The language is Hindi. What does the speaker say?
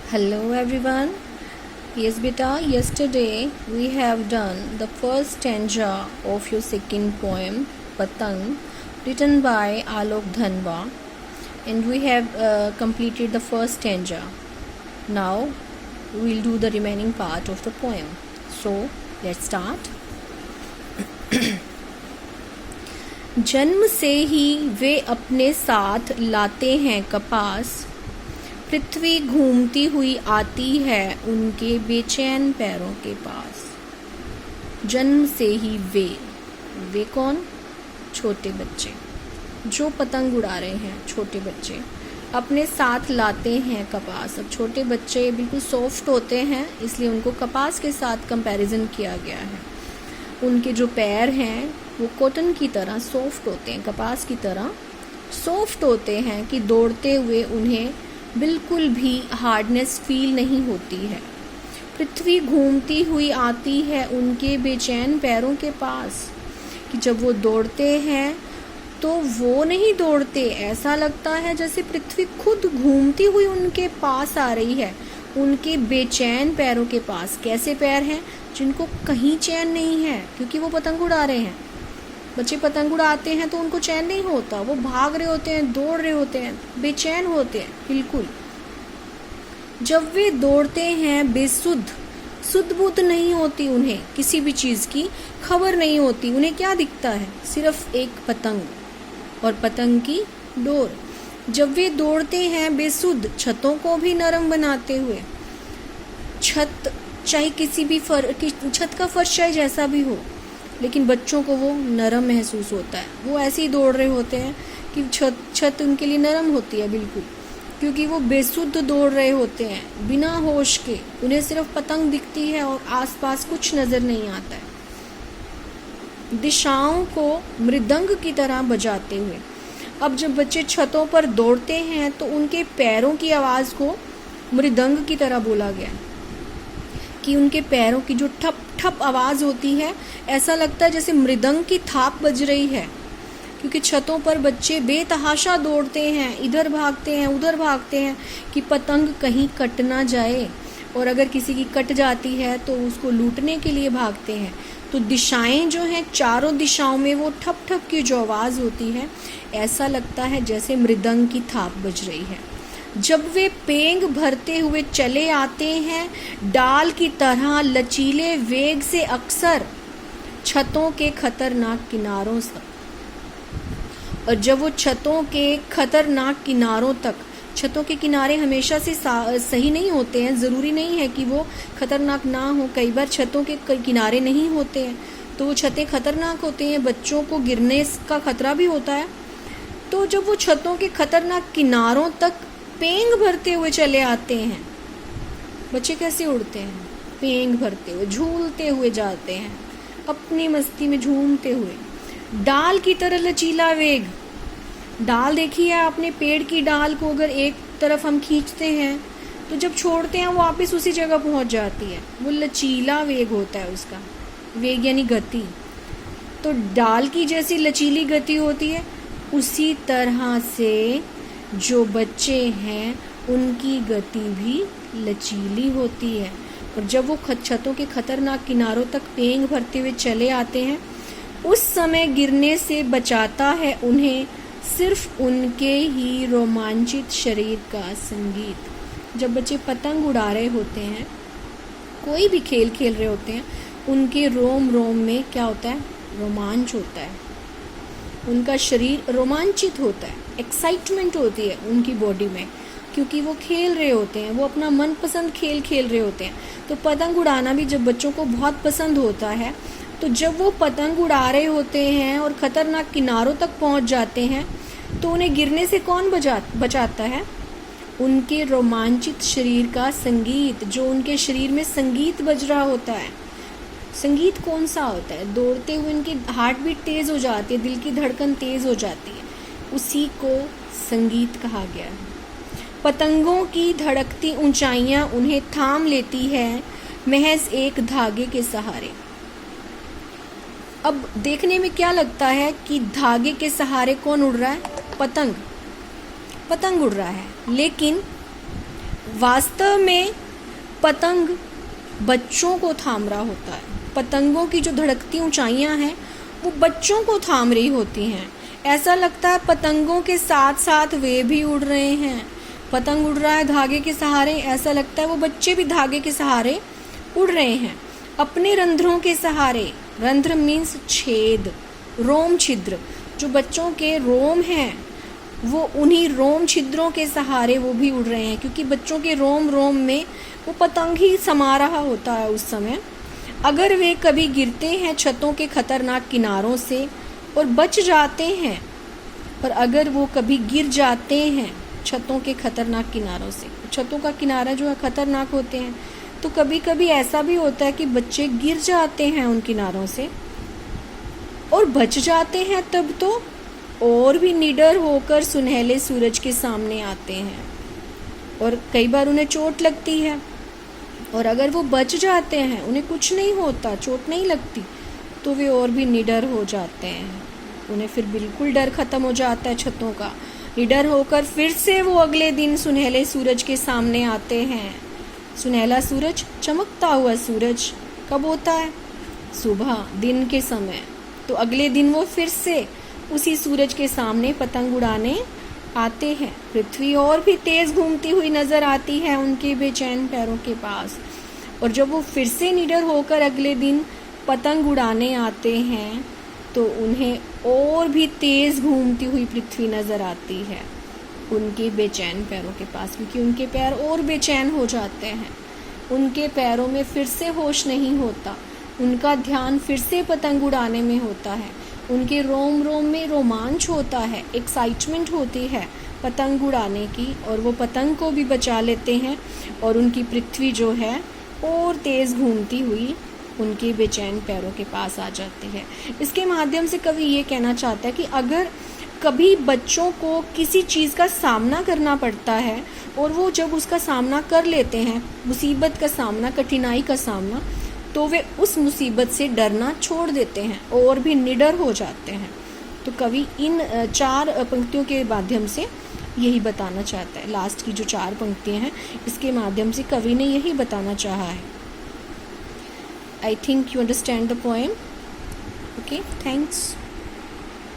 Hello everyone. Yes beta, yesterday we have done the first stanza of your second poem Patang, written by Alok Dhanwa, and we have completed the first stanza. Now we'll do the remaining part of the poem. So let's start. जन्म से ही वे अपने साथ लाते हैं कपास, पृथ्वी घूमती हुई आती है उनके बेचैन पैरों के पास। जन्म से ही वे कौन? छोटे बच्चे जो पतंग उड़ा रहे हैं। छोटे बच्चे अपने साथ लाते हैं कपास। अब छोटे बच्चे बिल्कुल सॉफ्ट होते हैं, इसलिए उनको कपास के साथ कंपैरिजन किया गया है। उनके जो पैर हैं वो कॉटन की तरह सॉफ्ट होते हैं, कपास की तरह सॉफ्ट होते हैं कि दौड़ते हुए उन्हें बिल्कुल भी हार्डनेस फील नहीं होती है। पृथ्वी घूमती हुई आती है उनके बेचैन पैरों के पास, कि जब वो दौड़ते हैं तो वो नहीं दौड़ते, ऐसा लगता है जैसे पृथ्वी खुद घूमती हुई उनके पास आ रही है, उनके बेचैन पैरों के पास। कैसे पैर हैं? जिनको कहीं चैन नहीं है, क्योंकि वो पतंग उड़ा रहे हैं। बच्चे पतंग उड़ाते हैं तो उनको चैन नहीं होता, वो भाग रहे होते हैं, दौड़ रहे होते हैं, बेचैन होते हैं बिल्कुल। जब वे दौड़ते हैं बेसुध, सुध बुध नहीं होती उन्हें, किसी भी चीज़ की खबर नहीं होती। उन्हें क्या दिखता है? सिर्फ एक पतंग और पतंग की डोर। जब वे दौड़ते हैं बेसुध, छतों को भी नरम बनाते हुए। छत चाहे किसी भी छत का फर्श चाहे जैसा भी हो, लेकिन बच्चों को वो नरम महसूस होता है। वो ऐसे ही दौड़ रहे होते हैं कि छत उनके लिए नरम होती है बिल्कुल, क्योंकि वो बेसुध दौड़ रहे होते हैं बिना होश के। उन्हें सिर्फ पतंग दिखती है और आसपास कुछ नजर नहीं आता है। दिशाओं को मृदंग की तरह बजाते हुए। अब जब बच्चे छतों पर दौड़ते हैं तो उनके पैरों की आवाज़ को मृदंग की तरह बोला गया, कि उनके पैरों की जो ठप ठप आवाज़ होती है, ऐसा लगता है जैसे मृदंग की थाप बज रही है। क्योंकि छतों पर बच्चे बेतहाशा दौड़ते हैं, इधर भागते हैं उधर भागते हैं कि पतंग कहीं कट ना जाए, और अगर किसी की कट जाती है तो उसको लूटने के लिए भागते हैं। तो दिशाएं जो हैं, चारों दिशाओं में वो ठप ठप की जो आवाज़ होती है, ऐसा लगता है जैसे मृदंग की थाप बज रही है। जब वे पेंग भरते हुए चले आते हैं डाल की तरह लचीले वेग से, अक्सर छतों के खतरनाक किनारों से। और जब वो छतों के खतरनाक किनारों तक, छतों के किनारे हमेशा से सही नहीं होते हैं, ज़रूरी नहीं है कि वो खतरनाक ना हो। कई बार छतों के किनारे नहीं होते हैं तो वो छतें खतरनाक होते हैं, बच्चों को गिरने का खतरा भी होता है। तो जब वो छतों के खतरनाक किनारों तक पेंग भरते हुए चले आते हैं, बच्चे कैसे उड़ते हैं? पेंग भरते हुए, झूलते हुए जाते हैं, अपनी मस्ती में झूमते हुए। डाल की तरह लचीला वेग। डाल देखिए आपने, पेड़ की डाल को अगर एक तरफ हम खींचते हैं तो जब छोड़ते हैं वो वापस उसी जगह पहुंच जाती है। वो लचीला वेग होता है उसका, वेग यानी गति। तो डाल की जैसी लचीली गति होती है, उसी तरह से जो बच्चे हैं उनकी गति भी लचीली होती है। और जब वो छतों के खतरनाक किनारों तक पेंग भरते हुए चले आते हैं, उस समय गिरने से बचाता है उन्हें सिर्फ उनके ही रोमांचित शरीर का संगीत। जब बच्चे पतंग उड़ा रहे होते हैं, कोई भी खेल खेल रहे होते हैं, उनके रोम रोम में क्या होता है? रोमांच होता है। उनका शरीर रोमांचित होता है, एक्साइटमेंट होती है उनकी बॉडी में, क्योंकि वो खेल रहे होते हैं, वो अपना मनपसंद खेल खेल रहे होते हैं। तो पतंग उड़ाना भी जब बच्चों को बहुत पसंद होता है, तो जब वो पतंग उड़ा रहे होते हैं और खतरनाक किनारों तक पहुंच जाते हैं, तो उन्हें गिरने से कौन बचाता है? उनके रोमांचित शरीर का संगीत, जो उनके शरीर में संगीत बज रहा होता है। संगीत कौन सा होता है? दौड़ते हुए उनकी हार्ट बीट तेज़ हो जाती है, दिल की धड़कन तेज़ हो जाती है, उसी को संगीत कहा गया है। पतंगों की धड़कती ऊंचाइयां उन्हें थाम लेती है महज एक धागे के सहारे। अब देखने में क्या लगता है कि धागे के सहारे कौन उड़ रहा है? पतंग उड़ रहा है, लेकिन वास्तव में पतंग बच्चों को थाम रहा होता है। पतंगों की जो धड़कती ऊंचाइयां हैं वो बच्चों को थाम रही होती हैं। ऐसा लगता है पतंगों के साथ साथ वे भी उड़ रहे हैं। पतंग उड़ रहा है धागे के सहारे, ऐसा लगता है वो बच्चे भी धागे के सहारे उड़ रहे हैं अपने रंध्रों के सहारे। रंध्र मीन्स छेद, रोम छिद्र। जो बच्चों के रोम हैं वो उन्हीं रोम छिद्रों के सहारे वो भी उड़ रहे हैं, क्योंकि बच्चों के रोम रोम में वो पतंग ही समा रहा होता है उस समय। अगर वे कभी गिरते हैं छतों के खतरनाक किनारों से और बच जाते हैं, पर अगर वो कभी गिर जाते हैं छतों के खतरनाक किनारों से, छतों का किनारा जो है खतरनाक होते हैं, तो कभी कभी ऐसा भी होता है कि बच्चे गिर जाते हैं उन किनारों से और बच जाते हैं, तब तो और भी निडर होकर सुनहले सूरज के सामने आते हैं और कई बार उन्हें चोट लगती है। और अगर वो बच जाते हैं, उन्हें कुछ नहीं होता, चोट नहीं लगती, तो वे और भी निडर हो जाते हैं। उन्हें फिर बिल्कुल डर खत्म हो जाता है छतों का। निडर होकर फिर से वो अगले दिन सुनहले सूरज के सामने आते हैं। सुनहला सूरज, चमकता हुआ सूरज कब होता है? सुबह, दिन के समय। तो अगले दिन वो फिर से उसी सूरज के सामने पतंग उड़ाने आते हैं। पृथ्वी और भी तेज घूमती हुई नजर आती है उनके बेचैन पैरों के पास। और जब वो फिर से निडर होकर अगले दिन पतंग उड़ाने आते हैं तो उन्हें और भी तेज घूमती हुई पृथ्वी नजर आती है उनके बेचैन पैरों के पास, क्योंकि उनके पैर और बेचैन हो जाते हैं। उनके पैरों में फिर से होश नहीं होता, उनका ध्यान फिर से पतंग उड़ाने में होता है। उनके रोम रोम में रोमांच होता है, एक्साइटमेंट होती है पतंग उड़ाने की, और वो पतंग को भी बचा लेते हैं और उनकी पृथ्वी जो है और तेज घूमती हुई उनके बेचैन पैरों के पास आ जाती है। इसके माध्यम से कवि ये कहना चाहता है कि अगर कभी बच्चों को किसी चीज़ का सामना करना पड़ता है और वो जब उसका सामना कर लेते हैं, मुसीबत का सामना, कठिनाई का सामना, तो वे उस मुसीबत से डरना छोड़ देते हैं और भी निडर हो जाते हैं। तो कवि इन 4 पंक्तियों के माध्यम से यही बताना चाहता है। लास्ट की जो 4 पंक्तियां हैं, इसके माध्यम से कवि ने यही बताना चाहा है। I think you understand the poem. Okay, thanks.